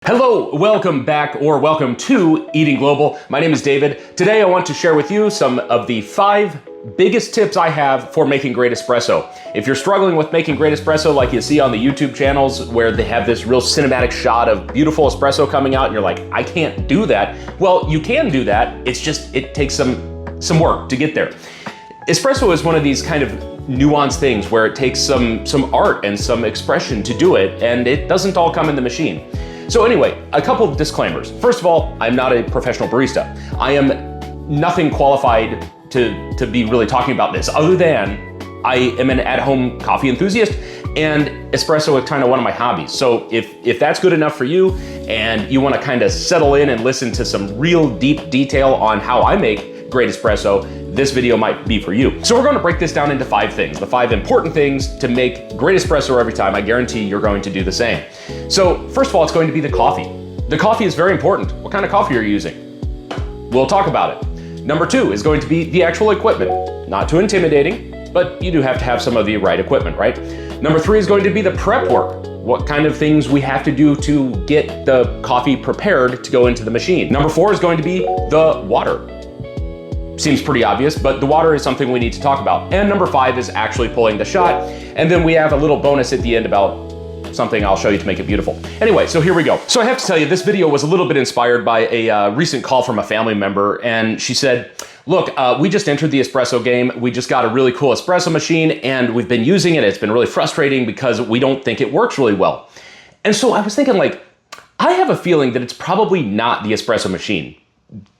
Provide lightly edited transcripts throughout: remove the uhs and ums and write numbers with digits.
Hello, welcome back, or welcome to Eating Global. My name is David. Today I want to share with you some of the 5 biggest tips I have for making great espresso. If you're struggling with making great espresso like you see on the YouTube channels where they have this real cinematic shot of beautiful espresso coming out and you're like, I can't do that. Well, you can do that. It's just, it takes some work to get there. Espresso is one of these kind of nuanced things where it takes some art and some expression to do it, and it doesn't all come in the machine. So anyway, a couple of disclaimers. First of all, I'm not a professional barista. I am nothing qualified to be really talking about this other than I am an at-home coffee enthusiast and espresso is kind of one of my hobbies. So if that's good enough for you and you want to kind of settle in and listen to some real deep detail on how I make great espresso, this video might be for you. So we're going to break this down into 5 things, the 5 important things to make great espresso every time. I guarantee you're going to do the same. So first of all, it's going to be the coffee. The coffee is very important. What kind of coffee are you using? We'll talk about it. Number 2 is going to be the actual equipment. Not too intimidating, but you do have to have some of the right equipment, right? Number 3 is going to be the prep work. What kind of things we have to do to get the coffee prepared to go into the machine. Number 4 is going to be the water. Seems pretty obvious, but the water is something we need to talk about. And number 5 is actually pulling the shot. And then we have a little bonus at the end about something I'll show you to make it beautiful. Anyway, so here we go. So I have to tell you, this video was a little bit inspired by a recent call from a family member. And she said, look, we just entered the espresso game. We just got a really cool espresso machine and we've been using it. It's been really frustrating because we don't think it works really well. And so I was thinking, like, I have a feeling that it's probably not the espresso machine.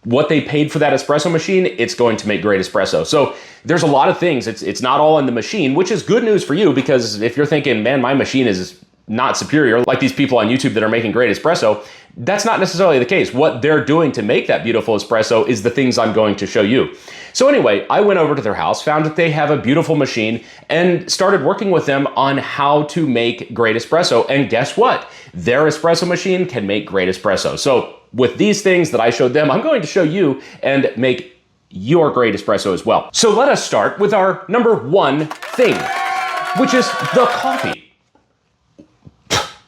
What they paid for that espresso machine, it's going to make great espresso. So there's a lot of things. It's not all in the machine, which is good news for you, because if you're thinking, man, my machine is not superior, like these people on YouTube that are making great espresso, that's not necessarily the case. What they're doing to make that beautiful espresso is the things I'm going to show you. So anyway, I went over to their house, found that they have a beautiful machine, and started working with them on how to make great espresso. And guess what? Their espresso machine can make great espresso. So with these things that I showed them, I'm going to show you and make your great espresso as well. So let us start with our number 1 thing, which is the coffee.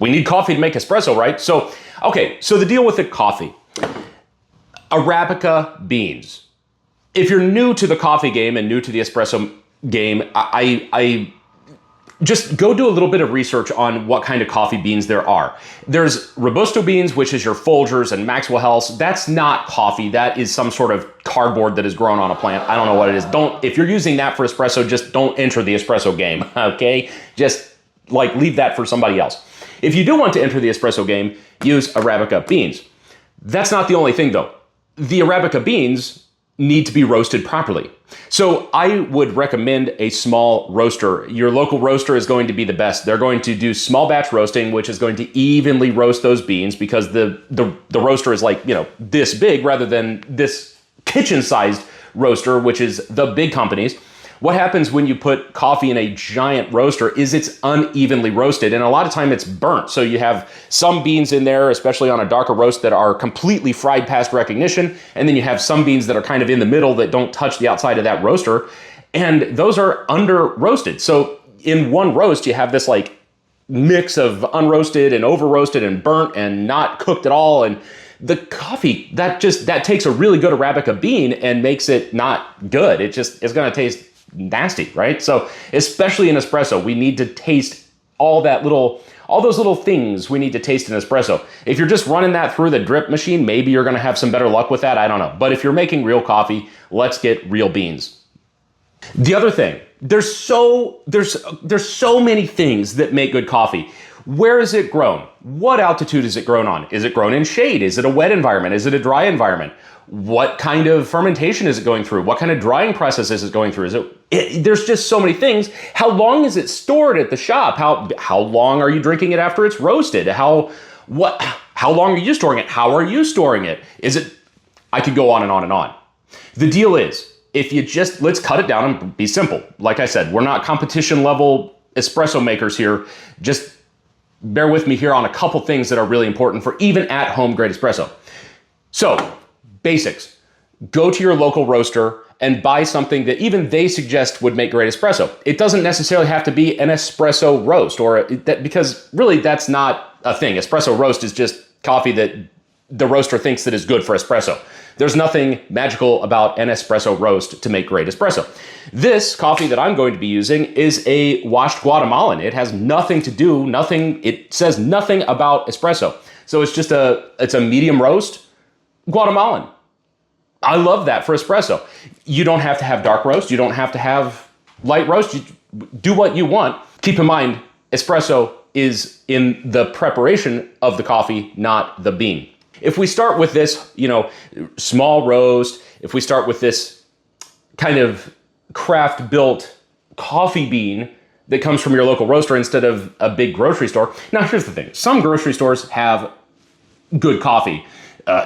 We need coffee to make espresso, right? So, okay, so the deal with the coffee. Arabica beans. If you're new to the coffee game and new to the espresso game, I just go do a little bit of research on what kind of coffee beans there are. There's Robusto beans, which is your Folgers and Maxwell House. That's not coffee. That is some sort of cardboard that is grown on a plant. I don't know what it is. If you're using that for espresso, just don't enter the espresso game, okay? Just like leave that for somebody else. If you do want to enter the espresso game, use Arabica beans. That's not the only thing though. The Arabica beans need to be roasted properly. So I would recommend a small roaster. Your local roaster is going to be the best. They're going to do small batch roasting, which is going to evenly roast those beans, because the roaster is like, you know, this big rather than this kitchen-sized roaster, which is the big companies. What happens when you put coffee in a giant roaster is it's unevenly roasted, and a lot of time it's burnt. So you have some beans in there, especially on a darker roast, that are completely fried past recognition, and then you have some beans that are kind of in the middle that don't touch the outside of that roaster, and those are under roasted. So in one roast, you have this like mix of unroasted and over roasted and burnt and not cooked at all, and the coffee, that takes a really good Arabica bean and makes it not good. It's going to taste nasty, right? So especially in espresso, we need to taste all those little things we need to taste in espresso. If you're just running that through the drip machine, maybe you're going to have some better luck with that. I don't know. But if you're making real coffee, let's get real beans. The other thing, there's so many things that make good coffee. Where is it grown? What altitude is it grown on? Is it grown in shade? Is it a wet environment? Is it a dry environment? What kind of fermentation is it going through? What kind of drying process is it going through? There's just so many things. How long is it stored at the shop? How long are you drinking it after it's roasted? How long are you storing it? How are you storing it? I could go on and on and on. The deal is, let's cut it down and be simple. Like I said, we're not competition level espresso makers here. Just bear with me here on a couple things that are really important for even at home great espresso. So, basics. Go to your local roaster and buy something that even they suggest would make great espresso. It doesn't necessarily have to be an espresso roast, because really that's not a thing. Espresso roast is just coffee that the roaster thinks that is good for espresso. There's nothing magical about an espresso roast to make great espresso. This coffee that I'm going to be using is a washed Guatemalan. It has nothing to do, it says nothing about espresso. So it's a medium roast Guatemalan. I love that for espresso. You don't have to have dark roast. You don't have to have light roast. You do what you want. Keep in mind, espresso is in the preparation of the coffee, not the bean. If we start with this, small roast, if we start with this kind of craft built coffee bean that comes from your local roaster instead of a big grocery store. Now, here's the thing. Some grocery stores have good coffee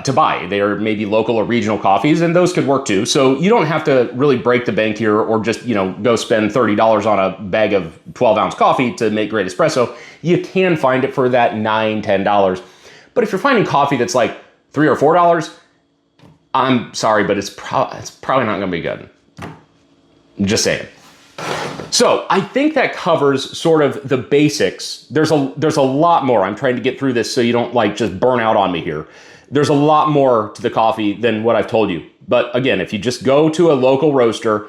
to buy. They are maybe local or regional coffees, and those could work too. So you don't have to really break the bank here or just, go spend $30 on a bag of 12-ounce coffee to make great espresso. You can find it for that $9, $10. But if you're finding coffee that's like $3 or $4, I'm sorry, but it's probably not going to be good. Just saying. So I think that covers sort of the basics. There's a lot more. I'm trying to get through this so you don't just burn out on me here. There's a lot more to the coffee than what I've told you. But again, if you just go to a local roaster,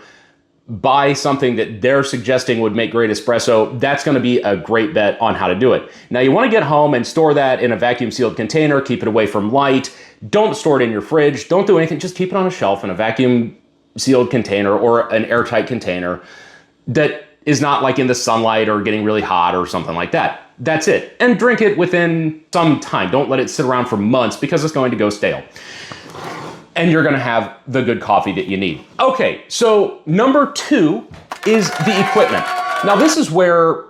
buy something that they're suggesting would make great espresso, that's going to be a great bet on how to do it. Now, you want to get home and store that in a vacuum sealed container, keep it away from light. Don't store it in your fridge. Don't do anything. Just keep it on a shelf in a vacuum sealed container or an airtight container that is not in the sunlight or getting really hot or something like that. That's it. And drink it within some time. Don't let it sit around for months because it's going to go stale. And you're going to have the good coffee that you need. Okay, so number 2 is the equipment. Now, this is where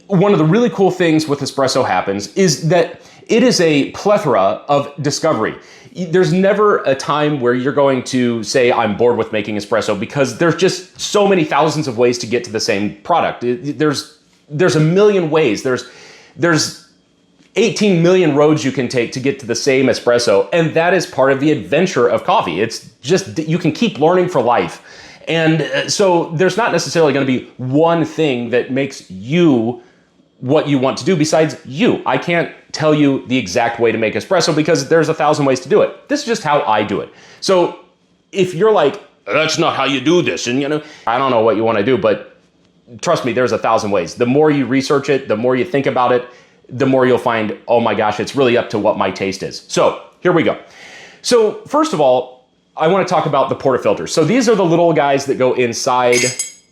one of the really cool things with espresso happens is that it is a plethora of discovery. There's never a time where you're going to say, I'm bored with making espresso, because there's just so many thousands of ways to get to the same product. There's a million ways. There's 18 million roads you can take to get to the same espresso, and that is part of the adventure of coffee. It's just, you can keep learning for life. And so there's not necessarily going to be one thing that makes you what you want to do besides you. I can't tell you the exact way to make espresso because there's 1,000 ways to do it. This is just how I do it. So if you're like, that's not how you do this, and I don't know what you want to do, but trust me, there's 1,000 ways. The more you research it, the more you think about it, the more you'll find, oh my gosh, it's really up to what my taste is. So here we go. So first of all, I want to talk about the portafilters. So these are the little guys that go inside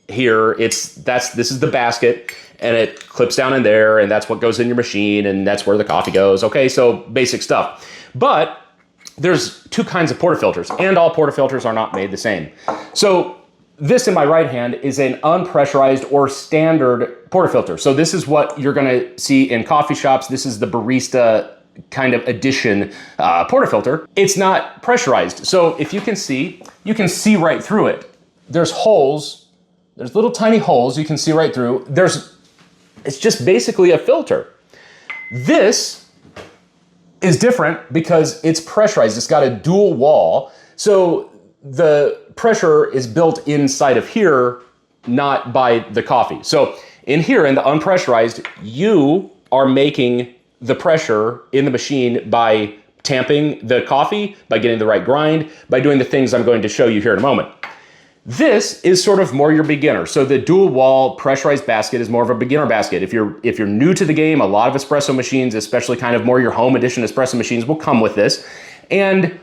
here. This is the basket, and it clips down in there, and that's what goes in your machine, and that's where the coffee goes. Okay, so basic stuff. But there's 2 kinds of portafilters, and all portafilters are not made the same. So this in my right hand is an unpressurized or standard portafilter. So this is what you're going to see in coffee shops. This is the barista kind of edition portafilter. It's not pressurized. So if you can see right through it. There's holes. There's little tiny holes you can see right through. It's just basically a filter. This is different because it's pressurized. It's got a dual wall. So the pressure is built inside of here, not by the coffee. So in here, in the unpressurized, you are making the pressure in the machine by tamping the coffee, by getting the right grind, by doing the things I'm going to show you here in a moment. This is sort of more your beginner. So the dual wall pressurized basket is more of a beginner basket. If you're new to the game, a lot of espresso machines, especially kind of more your home edition espresso machines, will come with this. And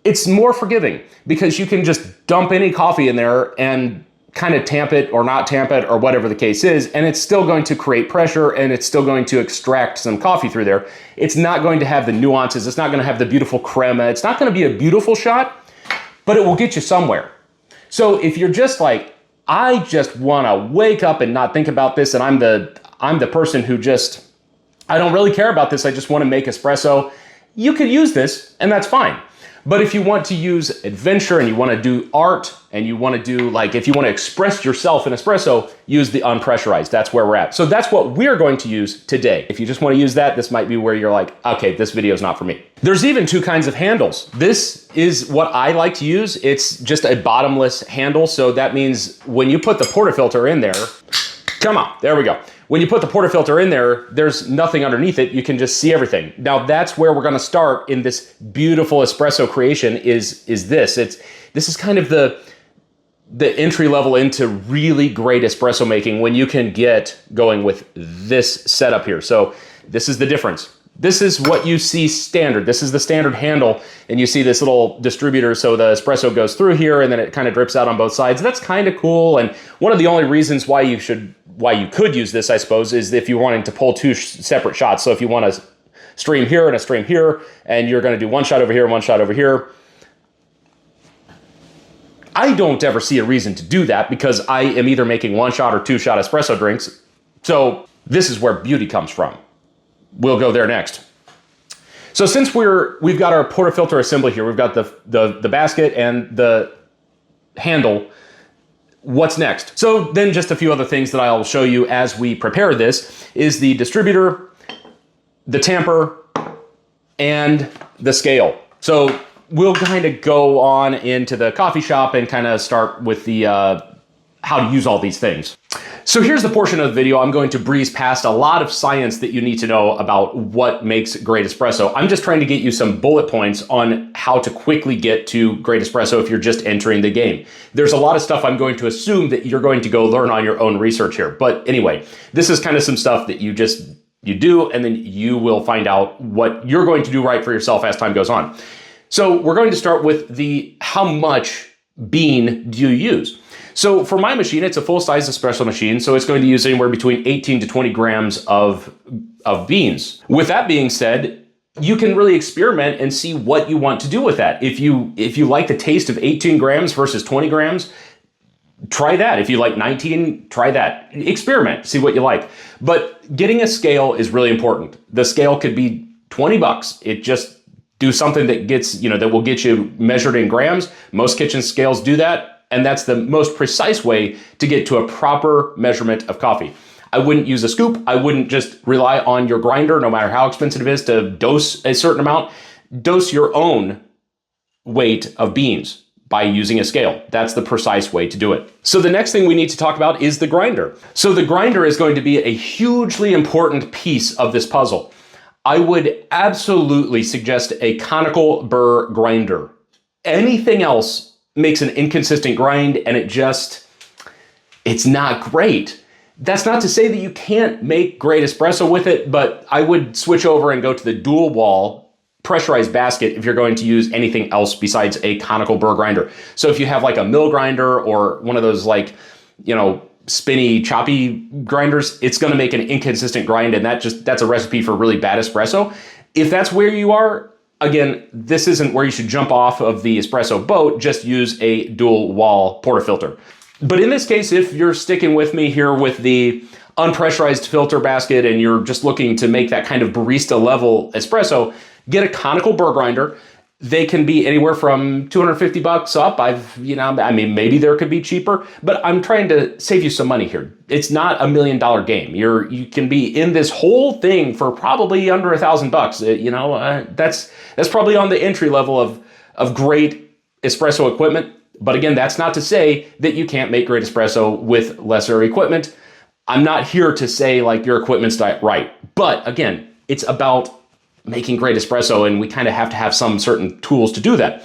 it's more forgiving because you can just dump any coffee in there and kind of tamp it or not tamp it or whatever the case is, and it's still going to create pressure and it's still going to extract some coffee through there. It's not going to have the nuances. It's not going to have the beautiful crema. It's not going to be a beautiful shot, but it will get you somewhere. So if you're just like, I just want to wake up and not think about this, and I'm the person who just, I don't really care about this, I just want to make espresso, you could use this and that's fine. But if you want to use adventure and you want to do art and you want to do if you want to express yourself in espresso, use the unpressurized. That's where we're at. So that's what we're going to use today. If you just want to use that, this might be where you're like, okay, this video is not for me. There's even 2 kinds of handles. This is what I like to use. It's just a bottomless handle. So that means when you put the portafilter in there, come on, there we go. When you put the portafilter in there, there's nothing underneath it. You can just see everything. Now that's where we're going to start in this beautiful espresso creation is this. This is kind of the entry level into really great espresso making when you can get going with this setup here. So this is the difference. This is what you see standard. This is the standard handle, and you see this little distributor, so the espresso goes through here and then it kind of drips out on both sides. That's kind of cool, and one of the only reasons why you could use this, I suppose, is if you're wanting to pull two separate shots. So if you want a stream here and a stream here, and you're going to do one shot over here and one shot over here, I don't ever see a reason to do that because I am either making one shot or two shot espresso drinks. So this is where beauty comes from. We'll go there next. So since we've got our portafilter assembly here, we've got the basket and the handle, what's next? So then just a few other things that I'll show you as we prepare this is the distributor, the tamper, and the scale. So we'll kind of go on into the coffee shop and kind of start with the how to use all these things. So here's the portion of the video I'm going to breeze past a lot of science that you need to know about what makes great espresso. I'm just trying to get you some bullet points on how to quickly get to great espresso if you're just entering the game. There's a lot of stuff I'm going to assume that you're going to go learn on your own research here. But anyway, this is kind of some stuff that you do, and then you will find out what you're going to do right for yourself as time goes on. So we're going to start with the how much bean do you use? So for my machine, it's a full-size espresso machine, so it's going to use anywhere between 18 to 20 grams of beans. With that being said, you can really experiment and see what you want to do with that. If you like the taste of 18 grams versus 20 grams, try that. If you like 19, try that. Experiment, see what you like. But getting a scale is really important. The scale could be $20. It just do something that gets, that will get you measured in grams. Most kitchen scales do that. And that's the most precise way to get to a proper measurement of coffee. I wouldn't use a scoop. I wouldn't just rely on your grinder, no matter how expensive it is, to dose a certain amount. Dose your own weight of beans by using a scale. That's the precise way to do it. So the next thing we need to talk about is the grinder. So the grinder is going to be a hugely important piece of this puzzle. I would absolutely suggest a conical burr grinder. Anything else makes an inconsistent grind, and it's not great. That's not to say that you can't make great espresso with it, but I would switch over and go to the dual wall pressurized basket if you're going to use anything else besides a conical burr grinder. So if you have like a mill grinder or one of those spinny, choppy grinders, it's gonna make an inconsistent grind, and that's a recipe for really bad espresso. If that's where you are, again, this isn't where you should jump off of the espresso boat, just use a dual wall portafilter. But in this case, if you're sticking with me here with the unpressurized filter basket and you're just looking to make that kind of barista level espresso, get a conical burr grinder. They can be anywhere from $250 up. Maybe there could be cheaper, but I'm trying to save you some money here. It's not $1 million game. You can be in this whole thing for probably under $1,000. That's probably on the entry level of great espresso equipment. But again, that's not to say that you can't make great espresso with lesser equipment. I'm not here to say like your equipment's not right. But again, it's about making great espresso, and we kind of have to have some certain tools to do that.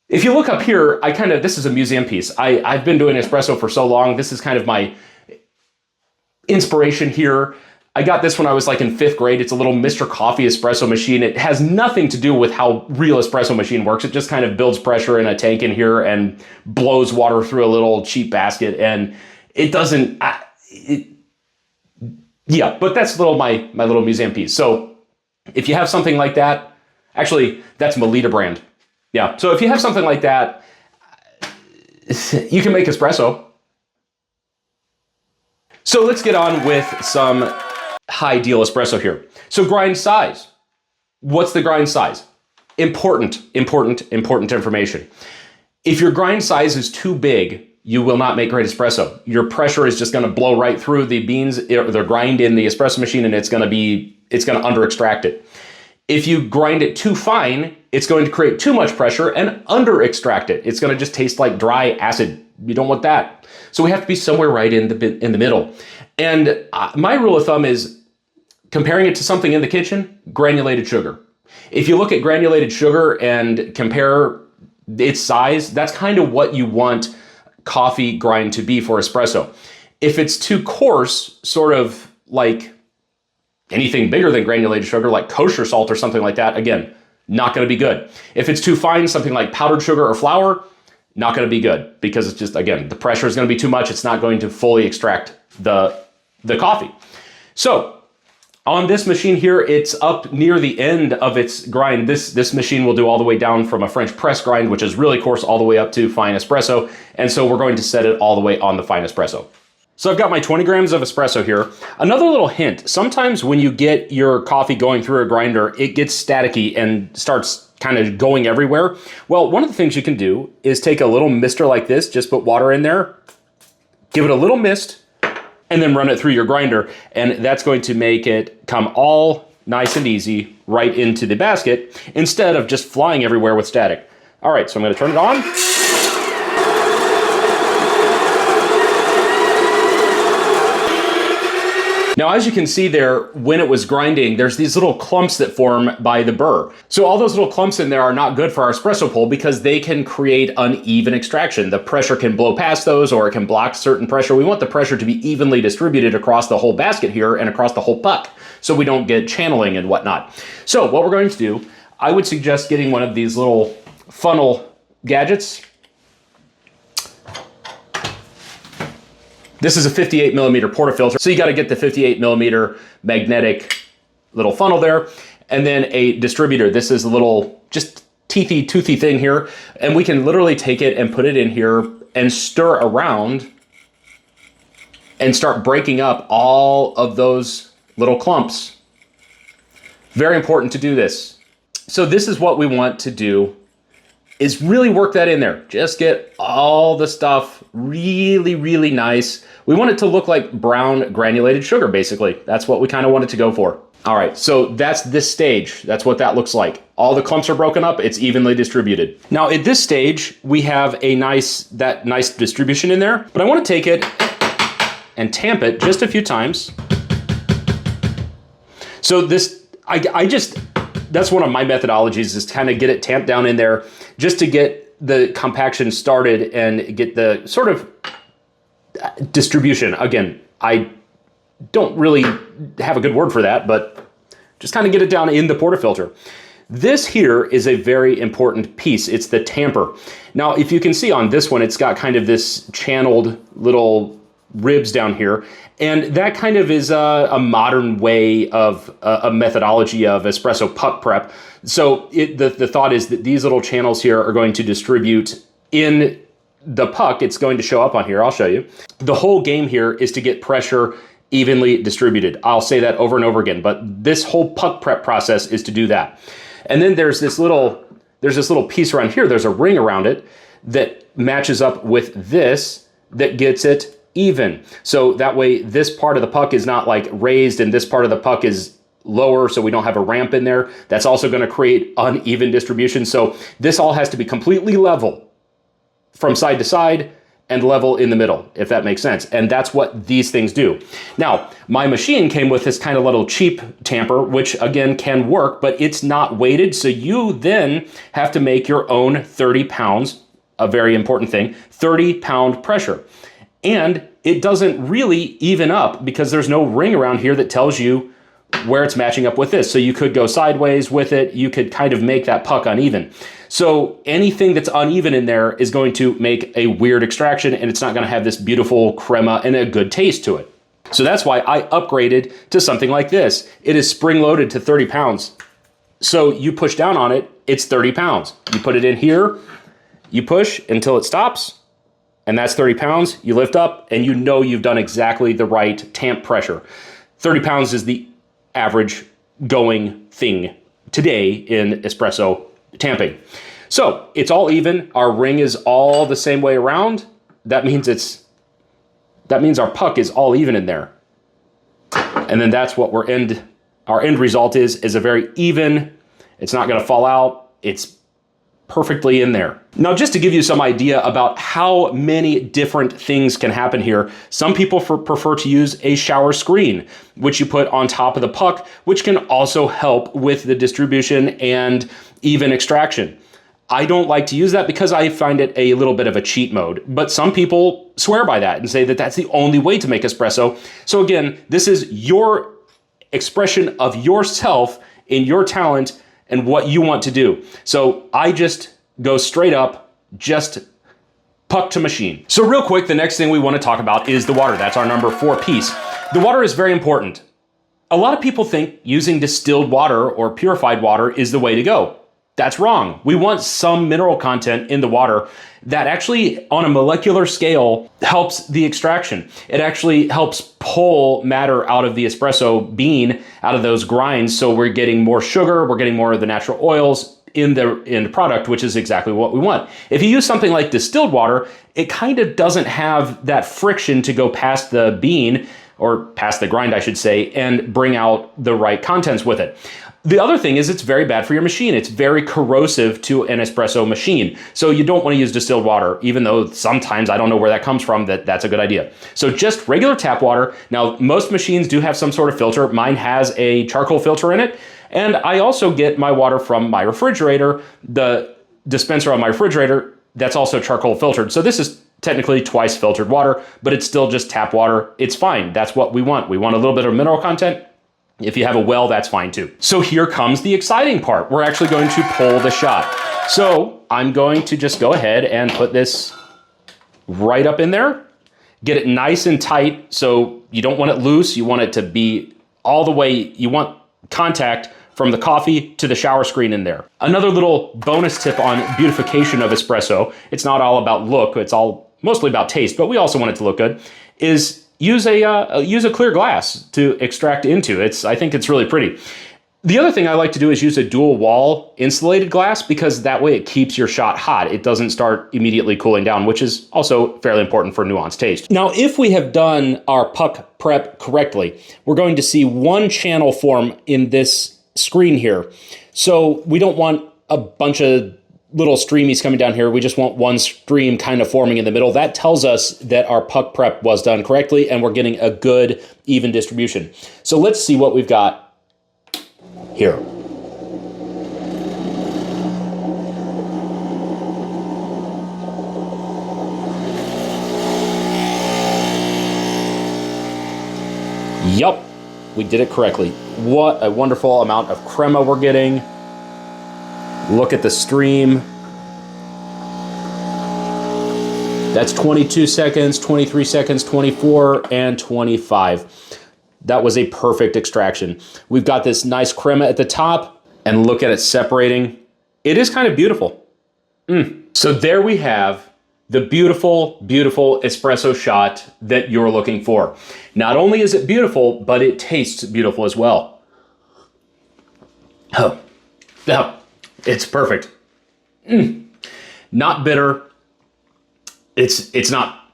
If you look up here, this is a museum piece. I've been doing espresso for so long. This is kind of my inspiration here. I got this when I was like in 5th grade. It's a little Mr. Coffee espresso machine. It has nothing to do with how real espresso machine works. It just kind of builds pressure in a tank in here and blows water through a little cheap basket. And it doesn't, but that's my little museum piece. So if you have something like that, actually, that's Melita brand. Yeah, so if you have something like that, you can make espresso. So let's get on with some high deal espresso here. So grind size. What's the grind size? Important information. If your grind size is too big, you will not make great espresso. Your pressure is just going to blow right through the beans, the grind in the espresso machine, and it's going to under extract it. If you grind it too fine, it's going to create too much pressure and under extract it. It's going to just taste like dry acid. You don't want that. So we have to be somewhere right in the middle. And my rule of thumb is comparing it to something in the kitchen, granulated sugar. If you look at granulated sugar and compare its size, that's kind of what you want coffee grind to be for espresso. If it's too coarse, sort of like anything bigger than granulated sugar, like kosher salt or something like that, again, not going to be good. If it's too fine, something like powdered sugar or flour, not going to be good, because it's just, again, the pressure is going to be too much. It's not going to fully extract the coffee. So on this machine here, it's up near the end of its grind. This machine will do all the way down from a French press grind, which is really coarse, all the way up to fine espresso. And so we're going to set it all the way on the fine espresso. So I've got my 20 grams of espresso here. Another little hint, sometimes when you get your coffee going through a grinder, it gets staticky and starts kind of going everywhere. Well, one of the things you can do is take a little mister like this, just put water in there, give it a little mist, and then run it through your grinder, and that's going to make it come all nice and easy right into the basket instead of just flying everywhere with static. All right, so I'm going to turn it on. Now, as you can see there, when it was grinding, there's these little clumps that form by the burr. So all those little clumps in there are not good for our espresso pull because they can create uneven extraction. The pressure can blow past those, or it can block certain pressure. We want the pressure to be evenly distributed across the whole basket here and across the whole puck, so we don't get channeling and whatnot. So what we're going to do, I would suggest getting one of these little funnel gadgets. This is a 58 millimeter portafilter, so you got to get the 58 millimeter magnetic little funnel there, and then a distributor. This is a little just toothy thing here, and we can literally take it and put it in here and stir around and start breaking up all of those little clumps. Very important to do this. So this is what we want to do, is really work that in there. Just get all the stuff really nice. We want it to look like brown granulated sugar, basically. That's what we kind of want it to go for. All right, so that's this stage. That's what that looks like. All the clumps are broken up, it's evenly distributed. Now at this stage, we have a nice distribution in there, but I want to take it and tamp it just a few times. So this, that's one of my methodologies, is to kind of get it tamped down in there just to get the compaction started and get the sort of distribution. Again, I don't really have a good word for that, but just kind of get it down in the portafilter. This here is a very important piece. It's the tamper. Now, if you can see on this one, it's got kind of this channeled little ribs down here. And that kind of is a modern way of a methodology of espresso puck prep. So the thought is that these little channels here are going to distribute in the puck. It's going to show up on here. I'll show you. The whole game here is to get pressure evenly distributed. I'll say that over and over again, but this whole puck prep process is to do that. And then there's this little piece around here. There's a ring around it that matches up with this that gets it even. So that way this part of the puck is not like raised and this part of the puck is lower, so we don't have a ramp in there. That's also going to create uneven distribution. So this all has to be completely level from side to side and level in the middle, if that makes sense. And that's what these things do. Now, my machine came with this kind of little cheap tamper, which again can work, but it's not weighted. So you then have to make your own 30 pounds, a very important thing, 30-pound pressure. And it doesn't really even up because there's no ring around here that tells you where it's matching up with this. So you could go sideways with it. You could kind of make that puck uneven. So anything that's uneven in there is going to make a weird extraction, and it's not going to have this beautiful crema and a good taste to it. So that's why I upgraded to something like this. It is spring-loaded to 30 pounds. So you push down on it, it's 30 pounds. You put it in here, you push until it stops, and that's 30 pounds. You lift up, and you know you've done exactly the right tamp pressure. 30 pounds is the average going thing today in espresso tamping. So it's all even. Our ring is all the same way around. That means our puck is all even in there. And then that's what our end result is a very even. It's not going to fall out. It's perfectly in there. Now, just to give you some idea about how many different things can happen here, some people prefer to use a shower screen, which you put on top of the puck, which can also help with the distribution and even extraction. I don't like to use that because I find it a little bit of a cheat mode, but some people swear by that and say that that's the only way to make espresso. So again, this is your expression of yourself in your talent and what you want to do. So I just go straight up, just puck to machine. So real quick, the next thing we want to talk about is the water. That's our number 4 piece. The water is very important. A lot of people think using distilled water or purified water is the way to go. That's wrong. We want some mineral content in the water that actually, on a molecular scale, helps the extraction. It actually helps pull matter out of the espresso bean, out of those grinds, so we're getting more sugar, we're getting more of the natural oils in the end product, which is exactly what we want. If you use something like distilled water, it kind of doesn't have that friction to go past the bean, or past the grind, I should say, and bring out the right contents with it. The other thing is it's very bad for your machine. It's very corrosive to an espresso machine. So you don't want to use distilled water, even though sometimes I don't know where that comes from, that's a good idea. So just regular tap water. Now, most machines do have some sort of filter. Mine has a charcoal filter in it. And I also get my water from my refrigerator. The dispenser on my refrigerator, that's also charcoal filtered. So this is technically twice filtered water, but it's still just tap water. It's fine. That's what we want. We want a little bit of mineral content. If you have a well, that's fine too. So here comes the exciting part. We're actually going to pull the shot. So I'm going to just go ahead and put this right up in there. Get it nice and tight. So you don't want it loose. You want it to be all the way. You want contact from the coffee to the shower screen in there. Another little bonus tip on beautification of espresso, it's not all about look, it's all mostly about taste, but we also want it to look good, is use a clear glass to extract into. I think it's really pretty. The other thing I like to do is use a dual wall insulated glass, because that way it keeps your shot hot. It doesn't start immediately cooling down, which is also fairly important for nuanced taste. Now, if we have done our puck prep correctly, we're going to see one channel form in this screen here. So we don't want a bunch of little streamies coming down here. We just want one stream kind of forming in the middle. That tells us that our puck prep was done correctly and we're getting a good even distribution. So let's see what we've got here. Yup, we did it correctly. What a wonderful amount of crema we're getting. Look at the stream. That's 22 seconds, 23 seconds, 24, and 25. That was a perfect extraction. We've got this nice crema at the top, and look at it separating. It is kind of beautiful. So there we have the beautiful, beautiful espresso shot that you're looking for. Not only is it beautiful, but it tastes beautiful as well. Oh, it's perfect. Not bitter. It's not.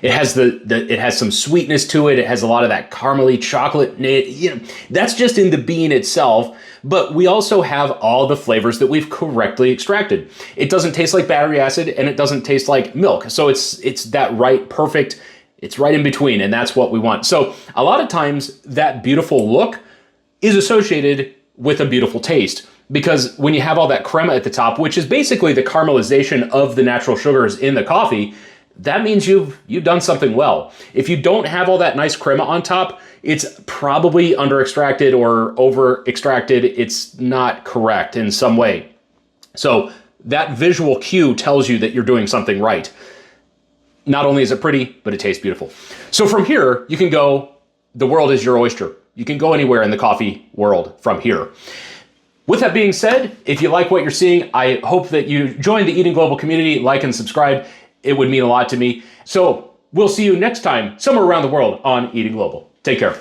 It has it has some sweetness to it. It has a lot of that caramely chocolate. That's just in the bean itself. But we also have all the flavors that we've correctly extracted. It doesn't taste like battery acid, and it doesn't taste like milk. So it's that right, perfect. It's right in between, and that's what we want. So a lot of times that beautiful look is associated with a beautiful taste, because when you have all that crema at the top, which is basically the caramelization of the natural sugars in the coffee, that means you've done something well. If you don't have all that nice crema on top, it's probably under extracted or over extracted. It's not correct in some way. So that visual cue tells you that you're doing something right. Not only is it pretty, but it tastes beautiful. So from here, you can go, the world is your oyster. You can go anywhere in the coffee world from here. With that being said, if you like what you're seeing, I hope that you join the Eating Global community, like and subscribe. It would mean a lot to me. So we'll see you next time, somewhere around the world on Eating Global. Take care.